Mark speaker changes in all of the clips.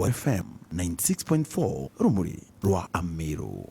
Speaker 1: FM 96.4 rumuri rwa Amiru.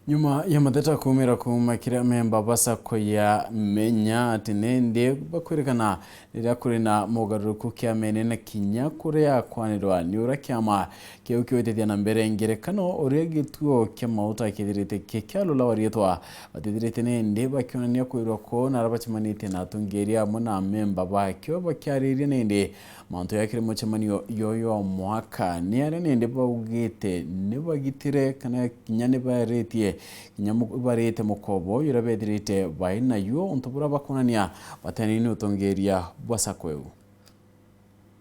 Speaker 2: Nyuma ya matheta kumira kumakira memba basako ya menya atinende bakwerekana rira kuri na mugaruruku kya menena kinya kure ya kwanirwa niura kyama kyokyotethia na mbere ngerekano uria gituo kya mauta kithirite kekyalo lawarietwa batithirite nende bakionania kwirwa ko narabachimanite na tungeria muna memba bakyo bakyariria nende manto yakire muchemanio yoyo mwaka ni ara nende baugite nibagitire kana kinya nibaretie kinyamu barete mukobo yurabethirite baina yo untubura bakonania batanini utongeria bwasakweu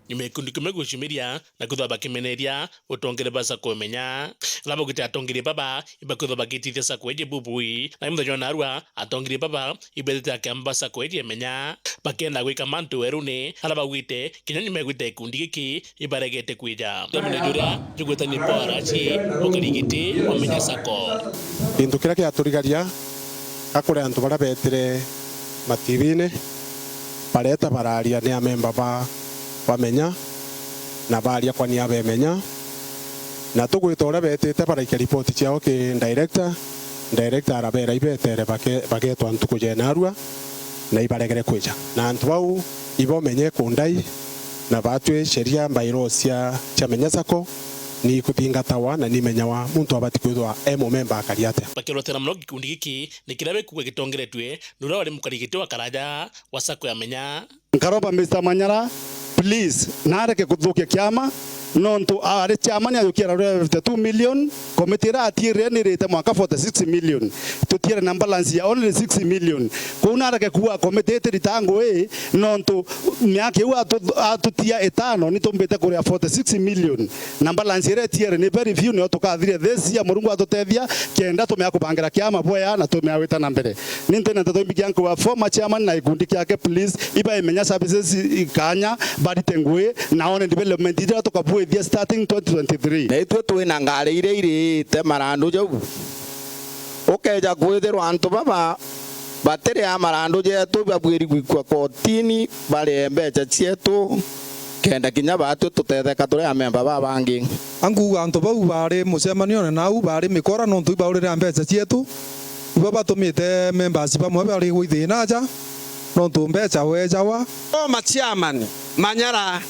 Speaker 3: Nimekundi kumegushumiria na kuthaba kimeneria utongere basa kumenya labo gita atongire baba ibakutho bagitithia sakweje bubui na imutho narua atongire baba ibethita kamba sakweje menya bakenda gwika mantu erune alaba gwite kinyani megwite kundi giki ibaregete kwija tamune jura jugweta ni porachi okarigiti omenya sako
Speaker 4: indu kira kia turigaria akure antu bara betire mativine bareta bararia ni amemba ba bamenya na baria kwa niaba emenya na tugwita ura betete baraika report ciao ki director arabera ibetere bagetwa ntuku jenarua na ibaregere kwija na antu bau ibomenye kundai na batwe sheria mbairosia chamenya sako ni kupingatawa na nimenyawa muntu abati kwithwa emo member akariate
Speaker 3: bakirotera muno gikundi giki nikirabe kuwe gitongeretwe nura wari mukarigite wa karaja wasako yamenya
Speaker 5: nkaroba Mr. Manyara please nareke kuthukia kiama nontu ari chama ni ayukira 52 million komitira atire ni rete mwaka 46 million tutire na balance ya only 6 million kuna arake kuwa komitete ritango nontu myake wa atutia etano ni tombete kuria 46 million na balance ire tire ni very few ni otukathire this ya murungu atutethia kenda tumya kubangira kiama boya na tumya wita na mbere ni ntene tatombikia kwa former chairman na ikundi kyake please iba imenya services ikanya baditengwe na on development ira tukabu the starting 2023
Speaker 6: na itwe twina ngari ire irite marandu jau ukeja kwithirwa antu baba batire amarandu jetu babwiri gwikwa kotini bare mbeca cietu kenda kinya batu tutetheka turi amemba babangi
Speaker 7: angu antu bau bare mucemanio na au bare mikora no ntu baurira mbeca cietu ibo batumite members bamwe bari gwithina ja no ntu mbeca wejawa
Speaker 8: o machiamani Manyara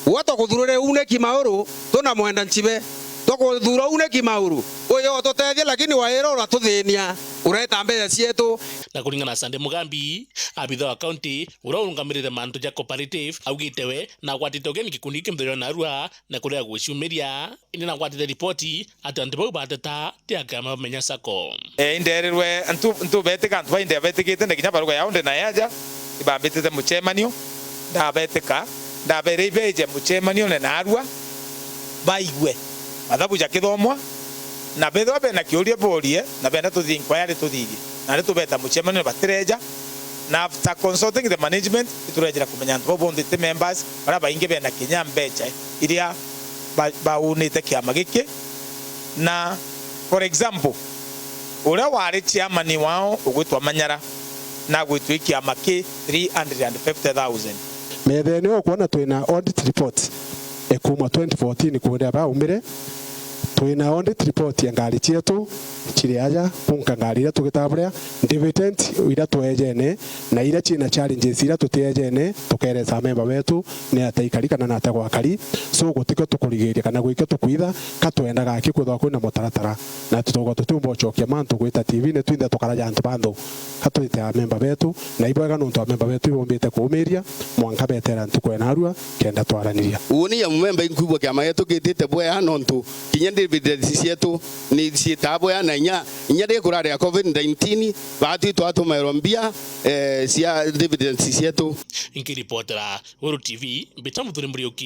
Speaker 8: wato kuthurure une kimauru tuna mwenda nchibe toko thura une kimauru oyo totethia lakini waira ora tuthinia ureta mbeca cietu
Speaker 3: na kuringana Sande Mugambi abitha wa county uraungamirire mantu ja cooperative augitewe na gwatitoge ni gikundi kimthero na rua na kuria gwishumiria ini na gwatite ripoti ati antu bau bateta tiakama menya sako
Speaker 9: inderirwe antu betika antu bainde betikite na kinya baruga yaunde na yaja ibambitite muchemanio da betika da bereibeje muchemanio na narua baigwe athabu ja kithomwa na betho be na kiuria borie na benda tuthi inquiry tuthigi na ritu beta muchemanio batireja na after consulting the management iturejera kumenya antu bondi te members bara bainge be na kinya mbecha iria baunite kiama giki na for example ura wari chairman wao ugwitwa Manyara na gwitwa kiama ki 350,000
Speaker 4: methene okuona twina audit report ekuma 2014 kuria ba umire twina audit report ya ngari cietu chiriaja punka ngari ira tugitabria dividend ira twejene na ira china challenges ira tutejene tukereza member wetu ni ataikari kana nata gwakari so gutiko tukurigiria kana gwike tukwitha katwenda gaki kwithwa kwina mutaratara na tutogo tutumbo chokia mantu gwita TV ne twinde tukaraja antu bando katwite member wetu na ibwega nuntu member wetu ibombite kuumiria mwanka betera antu kwena arua kenda twaraniria
Speaker 6: uni ya member inkubwa kama yetu kitite boya nontu kinya dividend cietu ni cietabo ya na inya de kurare ya COVID-19 batu twatumairwo mbia cia dividend cietu
Speaker 3: inkiripotera Uru TV bitamuthuri murioki